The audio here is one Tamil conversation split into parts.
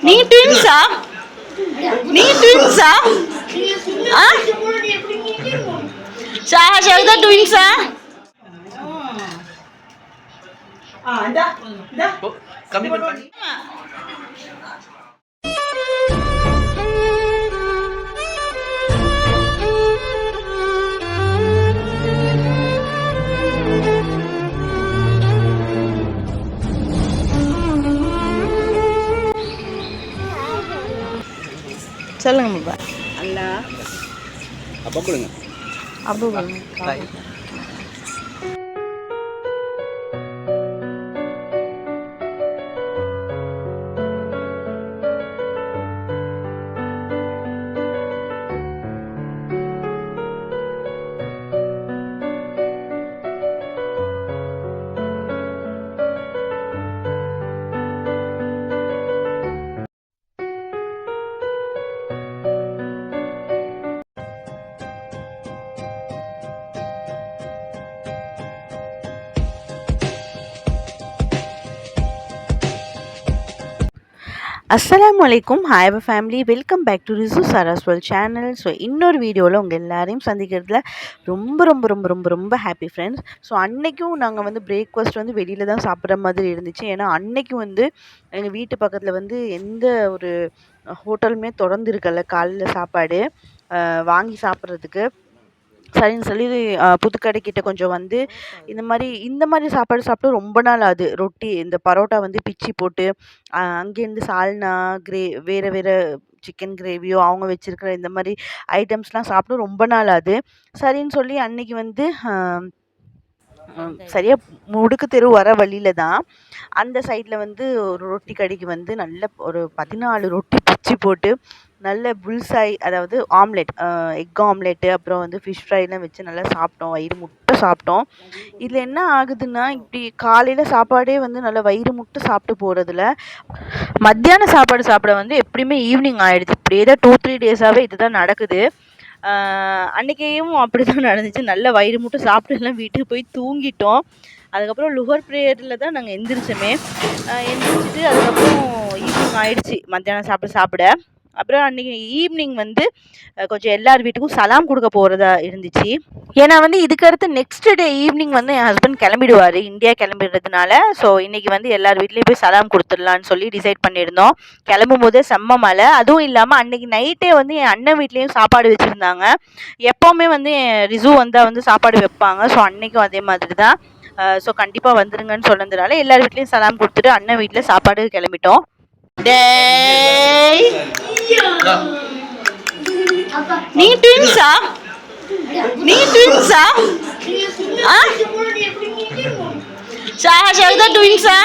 நீ ட்வின்ஸா? நீ ட்வின்ஸா? ஷாஹா ஷாஹிதா ட்வின்ஸா? கம்மி பண்ணி சொல்லுங்க பாப்பா. அல்லா அப்பா கொடுங்க. அபு அஸ்ஸலாமு அலைக்கும். Hi family, welcome back to ரிசு சாராஸ்வல் சேனல். ஸோ இன்னொரு வீடியோவில் உங்கள் எல்லாரையும் சந்திக்கிறதுல ரொம்ப ரொம்ப ரொம்ப ரொம்ப ரொம்ப ஹாப்பி ஃப்ரெண்ட்ஸ். ஸோ அன்றைக்கும் நாங்கள் வந்து பிரேக்ஃபாஸ்ட் வந்து வெளியில் தான் சாப்பிட்ற மாதிரி இருந்துச்சு. ஏன்னா அன்றைக்கும் வந்து எங்கள் வீட்டு பக்கத்தில் வந்து எந்த ஒரு ஹோட்டலுமே திறந்து இருக்கல காலையில் சாப்பாடு வாங்கி சாப்பிட்றதுக்கு. சரின்னு சொல்லி புதுக்கடைக்கிட்ட கொஞ்சம் வந்து இந்த மாதிரி சாப்பாடு சாப்பிட்டு ரொம்ப நாள் ஆகுது. ரொட்டி இந்த பரோட்டா வந்து பிச்சு போட்டு அங்கேருந்து சால்னா வேறு வேறு சிக்கன் கிரேவியோ அவங்க வச்சுருக்கிற இந்த மாதிரி ஐட்டம்ஸ்லாம் சாப்பிட்டு ரொம்ப நாள் ஆகுது. சரின்னு சொல்லி அன்னைக்கு வந்து சரியா முடுக்கு தெரு வர வழியில தான் அந்த சைடில் வந்து ஒரு ரொட்டி கடைக்கு வந்து நல்ல ஒரு 14 ரொட்டி பிச்சு போட்டு நல்ல புல்சாய், அதாவது ஆம்லெட், எக் ஆம்லெட்டு, அப்புறம் வந்து ஃபிஷ் ஃப்ரைலாம் வச்சு நல்லா சாப்பிட்டோம். வயிறு முட்டை சாப்பிட்டோம். இதில் என்ன ஆகுதுன்னா, இப்படி காலையில் சாப்பாடே வந்து நல்லா வயிறு முட்டை சாப்பிட்டு போகிறதுல மத்தியான சாப்பாடு சாப்பிட வந்து எப்படியுமே ஈவினிங் ஆகிடுது. இப்படியே தான் 2-3 டேஸாகவே இதுதான் நடக்குது. அன்றைக்கையும் அப்படி தான் நடந்துச்சு. நல்ல வயிறு முட்டை சாப்பிட்டுலாம் வீட்டுக்கு போய் தூங்கிட்டோம். அதுக்கப்புறம் லுகர் ப்ரேயரில் தான் நாங்கள் எந்திரிச்சோமே. எந்திரிச்சிட்டு அதுக்கப்புறம் ஈவினிங் ஆகிடுச்சி மத்தியானம் சாப்பிட. அப்புறம் அன்றைக்கி ஈவினிங் வந்து கொஞ்சம் எல்லார் வீட்டுக்கும் சலாம் கொடுக்க போகிறதா இருந்துச்சு. ஏன்னா வந்து இதுக்கடுத்து நெக்ஸ்ட் டே ஈவினிங் வந்து என் ஹஸ்பண்ட் கிளம்பிடுவார், இந்தியா கிளம்பிடுறதுனால. ஸோ இன்றைக்கி வந்து எல்லார் வீட்லேயும் போய் சலாம் கொடுத்துடலான்னு சொல்லி டிசைட் பண்ணியிருந்தோம். கிளம்பும் போதே செம்ம மழை. அதுவும் இல்லாமல் அன்றைக்கி நைட்டே வந்து என் அண்ணன் வீட்லேயும் சாப்பாடு வச்சுருந்தாங்க. எப்போவுமே வந்து என் ரிசு வந்தால் வந்து சாப்பாடு வைப்பாங்க. ஸோ அன்றைக்கும் அதே மாதிரி தான். ஸோ கண்டிப்பாக வந்துருங்கன்னு சொன்னதுனால எல்லார் வீட்லேயும் சலாம் கொடுத்துட்டு அண்ணன் வீட்டில் சாப்பாடு கிளம்பிட்டோம். நீ ட்வின்ஸா? நீ ட்வின்ஸா? ஷாஹா ஷாஹிதா ட்வின்ஸா?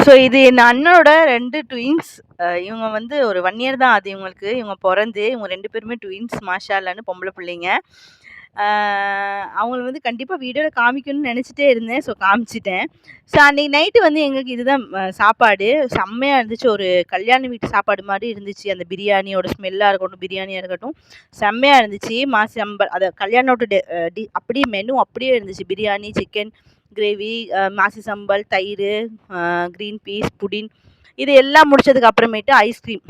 ஸோ இது என் அண்ணனோட 2 ட்வின்ஸ். இவங்க வந்து ஒரு 1 இயர் தான் அது இவங்களுக்கு. இவங்க பிறந்து இவங்க 2 பேருமே ட்வின்ஸ், மாஷா அல்லான்னு பொம்பளை பிள்ளைங்க. அவங்கள வந்து கண்டிப்பாக வீடியோவில் காமிக்கணும்னு நினச்சிட்டே இருந்தேன். ஸோ காமிச்சிட்டேன். ஸோ அன்றைக்கி நைட்டு வந்து எங்களுக்கு இதுதான் சாப்பாடு. செம்மையாக இருந்துச்சு. ஒரு கல்யாண வீட்டு சாப்பாடு மாதிரி இருந்துச்சு. அந்த பிரியாணியோட ஸ்மெல்லாக இருக்கட்டும், பிரியாணியாக இருக்கட்டும், செம்மையாக இருந்துச்சு. மாசி அம்பல் அதை கல்யாணோட அப்படியே மெனு அப்படியே இருந்துச்சு. பிரியாணி, சிக்கன் கிரேவி, மாசி சம்பல், தயிர், க்ரீன் பீஸ், புடின், இது எல்லாம் முடிச்சதுக்கு அப்புறமேட்டு ஐஸ்கிரீம்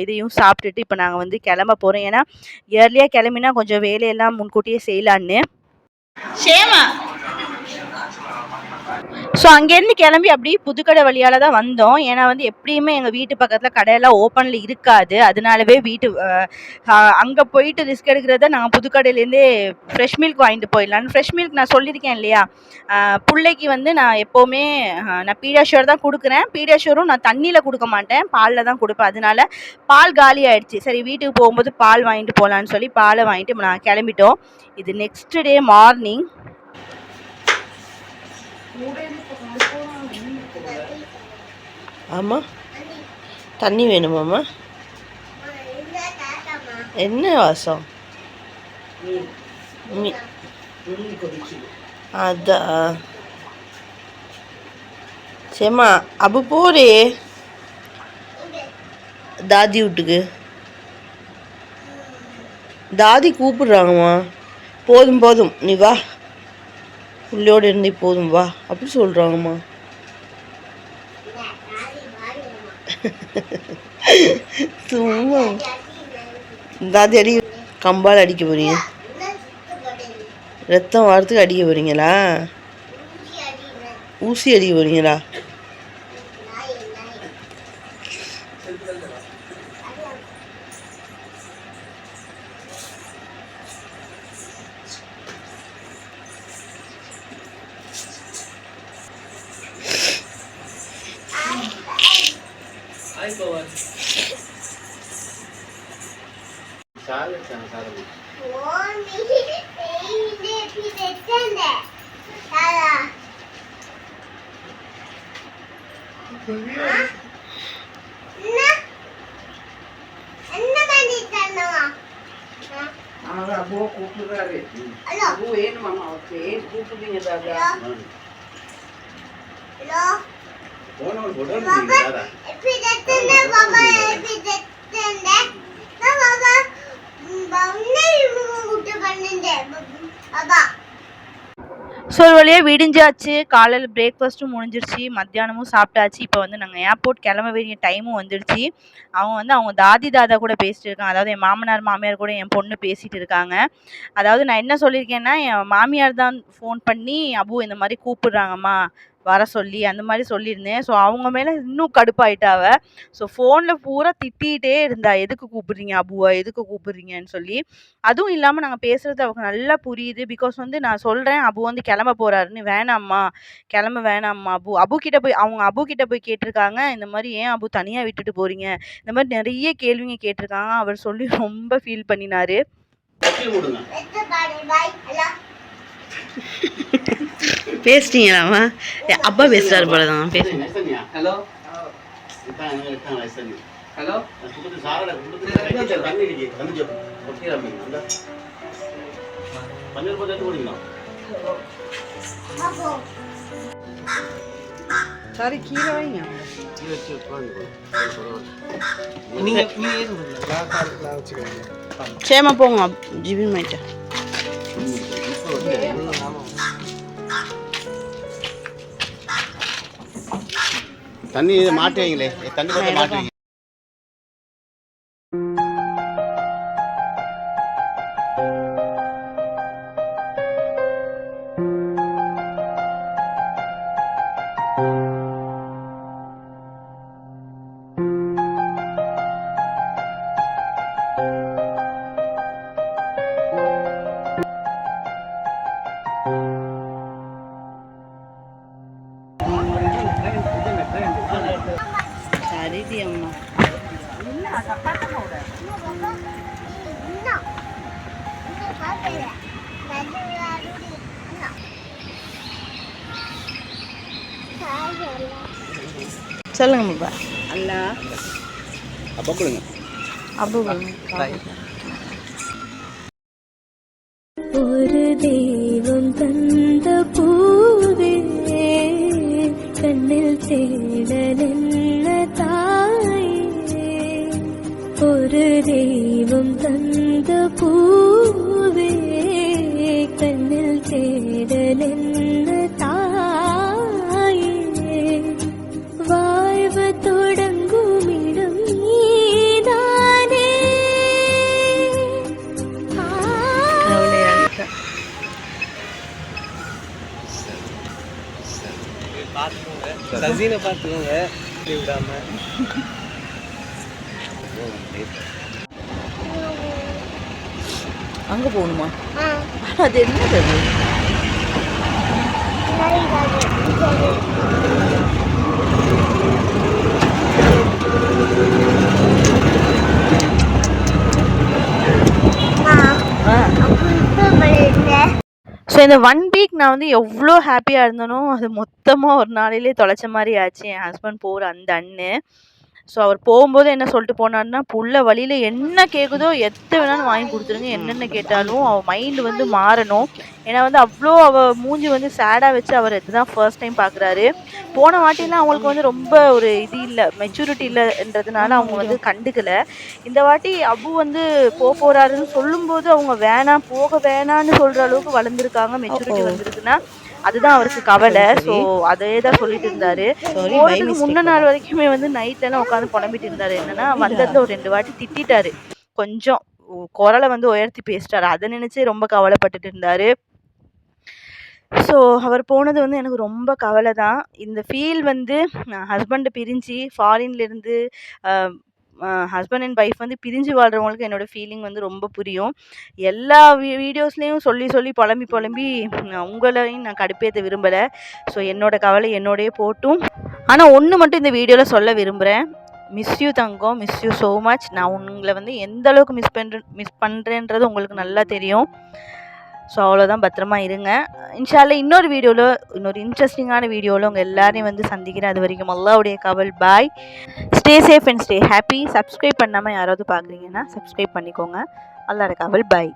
இதையும் சாப்பிட்டுட்டு இப்போ நாங்கள் வந்து கிளம்ப போகிறோம். ஏன்னா இயர்லியாக கிளம்பினா கொஞ்சம் வேலையெல்லாம் முன்கூட்டியே செய்யலான்னு. ஷேமா ஸோ அங்கேருந்து கிளம்பி அப்படியே புதுக்கடை வழியால் தான் வந்தோம். ஏன்னா வந்து எப்படியுமே எங்கள் வீட்டு பக்கத்தில் கடையெல்லாம் ஓப்பனில் இருக்காது. அதனாலவே அங்கே போயிட்டு ரிஸ்க் எடுக்கிறத நாங்கள் புதுக்கடையிலேருந்தே ஃப்ரெஷ் மில்க் வாங்கிட்டு போயிடலான்னு. ஃப்ரெஷ் மில்க் நான் சொல்லியிருக்கேன் இல்லையா, பிள்ளைக்கு வந்து நான் எப்போவுமே நான் பீடியாஷுவர் தான் கொடுக்குறேன். பீடியாஷுவரும் நான் தண்ணியில் கொடுக்க மாட்டேன், பாலில் தான் கொடுப்பேன். அதனால பால் காலி ஆகிடுச்சு. சரி வீட்டுக்கு போகும்போது பால் வாங்கிட்டு போகலான்னு சொல்லி பாலை வாங்கிட்டு நான் கிளம்பிட்டோம். இது நெக்ஸ்ட் டே மார்னிங். ஆமாம், தண்ணி வேணுமாம்மா? என்ன வாசம்? அதான் சரிம்மா. அப்போ போறே தாதி வீட்டுக்கு. தாதி கூப்பிடுறாங்கம்மா. போதும் நீ வா. புள்ளையோடு இருந்து போதும் வா அப்படி சொல்கிறாங்கம்மா. சும்மா தாத்தி அடி கம்பால் அடிக்க போகிறீங்க, ரத்தம் வாரத்துக்கு அடிக்க போகிறீங்களா, ஊசி அடிக்க போகிறீங்களா? அபுவை கூப்பிடுறாரு. அபு வேணுமாமா அவருக்கு ஏன் கூப்பிடுறீங்க தாத்தா? ஸோ ஒரு வழியாக விடிஞ்சாச்சு. காலையில் பிரேக்ஃபாஸ்ட்டும் முடிஞ்சிருச்சு, மத்தியானமும் சாப்பிட்டாச்சு. இப்போ வந்து நாங்கள் ஏர்போர்ட் கிளம்ப வேண்டிய டைமும் வந்துடுச்சு. அவங்க வந்து அவங்க தாதா கூட பேசிட்டு இருக்காங்க. அதாவது என் மாமனார் மாமியார் கூட என் பொண்ணு பேசிகிட்டு இருக்காங்க. அதாவது நான் என்ன சொல்லியிருக்கேன்னா, என் மாமியார் தான் ஃபோன் பண்ணி அபு இந்த மாதிரி கூப்பிடுறாங்கம்மா வர சொல்லி அந்த மாதிரி சொல்லியிருந்தேன். ஸோ அவங்க மேலே இன்னும் கடுப்பாயிட்டாவ. ஸோ ஃபோனில் பூரா திட்டிகிட்டே இருந்தா, எதுக்கு கூப்பிடுறீங்க அபுவை, எதுக்கு கூப்பிடுறீங்கன்னு சொல்லி. அதுவும் இல்லாமல் நாங்கள் பேசுகிறது அவருக்கு நல்லா புரியுது. பிகாஸ் வந்து நான் சொல்கிறேன் அபு வந்து கிளம்ப போகிறாருன்னு. வேணாம்மா கிளம்ப வேணாம்மா அபு கிட்ட போய் அவங்க அபு கிட்ட போய் கேட்டிருக்காங்க. இந்த மாதிரி ஏன் அபு தனியாக விட்டுட்டு போகிறீங்க, இந்த மாதிரி நிறைய கேள்விங்க கேட்டிருக்காங்க. அவர் சொல்லி ரொம்ப ஃபீல் பண்ணினாரு. பேசிட்டீங்களாமா? அப்பா பேசுறாரு போலதான். ஹலோ ஹலோ சாரி கீழே வைங்க. சேமா போங்க ஜிபி மாயிட்ட. தண்ணி மாட்டுவீங்களே, தண்ணி போட்டு மாட்டுவீங்க. சரிடி அம்மா. சொல்லுங்க பாப்பா. அல்லா அப்போ கொடுங்க. அபு ஒரு தெய்வம் தந்த பூவே கண்ணில் தேடலென்ன தாயே, ஒரு தெய்வம் தந்த பூவே கண்ணில் தேடலென்ன தாயே, வாழ்வு தொடங்கும் இடம் நீதானே. சசீனை பார்த்துக்கோங்க விடாம. அங்கே போகணுமா? அது என்னது? ஸோ இந்த 1 வீக் நான் வந்து எவ்வளோ ஹாப்பியாக இருந்தேனோ அது மொத்தமாக ஒரு நாளையிலே தொலைச்ச மாதிரி ஆச்சு. என் ஹஸ்பண்ட் போகிற அந்த அண்ணு. ஸோ அவர் போகும்போது என்ன சொல்லிட்டு போனாருன்னா, புள்ள வழியில் என்ன கேட்குதோ எத்த வேணாலும் வாங்கி கொடுத்துருங்க, என்னென்ன கேட்டாலும் அவள் மைண்டு வந்து மாறணும். ஏன்னா வந்து அவ்வளோ அவள் மூஞ்சி வந்து சேடாக வச்சு அவர் இதுதான் ஃபர்ஸ்ட் டைம் பார்க்குறாரு. போன வாட்டிலாம் அவங்களுக்கு வந்து ரொம்ப ஒரு இது இல்லை, மெச்சூரிட்டி இல்லைன்றதுனால அவங்க வந்து கண்டுக்கலை. இந்த வாட்டி அபு வந்து போகிறாருன்னு சொல்லும்போது அவங்க வேணாம் போக வேணான்னு சொல்கிற அளவுக்கு வளர்ந்துருக்காங்க, மெச்சூரிட்டி வந்திருக்குன்னா அதுதான் அவருக்கு கவலை. ஸோ அதே தான் சொல்லிட்டு இருந்தாரு. போகிறதுக்கு முன்ன நாள் வரைக்குமே வந்து நைட்லலாம் உட்காந்து புலம்பிட்டு இருந்தாரு. என்னன்னா வந்ததில் ஒரு 2 வாட்டி திட்டிட்டாரு. கொஞ்சம் குரலை வந்து உயர்த்தி பேசிட்டாரு. அதை நினச்சே ரொம்ப கவலைப்பட்டுட்டு இருந்தாரு. ஸோ அவர் போனது வந்து எனக்கு ரொம்ப கவலை தான். இந்த ஃபீல் வந்து ஹஸ்பண்டை பிரிஞ்சு ஃபாரின்லேருந்து ஹஸ்பண்ட் அண்ட் ஒய்ஃப் வந்து பிரிஞ்சு வாழ்கிறவங்களுக்கு என்னோடய ஃபீலிங் வந்து ரொம்ப புரியும். எல்லா வீடியோஸ்லேயும் சொல்லி புலம்பி உங்களையும் நான் கடுப்பேற்ற விரும்பலை. ஸோ என்னோடய கவலை என்னோடயே போட்டும். ஆனால் ஒன்று மட்டும் இந்த வீடியோவில் சொல்ல விரும்புகிறேன். Miss you Thangam, miss you so much. நான் உங்களை வந்து எந்த அளவுக்கு மிஸ் பண்ணுறேன்றது உங்களுக்கு நல்லா தெரியும். ஸோ அவ்வளோதான், பத்திரமா இருங்க. இன்ஷா அல்லாஹ் இன்னொரு வீடியோவில், இன்னொரு இன்ட்ரெஸ்டிங்கான வீடியோவில் உங்கள் எல்லாரையும் வந்து சந்திக்கிறேன். அது வரைக்கும் அல்லாஹ்வுடைய காவல். Bye. Stay safe and stay happy. Subscribe பண்ணாமல் யாராவது பார்க்குறீங்கன்னா சப்ஸ்கிரைப் பண்ணிக்கோங்க. அல்லாஹ்வுடைய காவல். பாய்.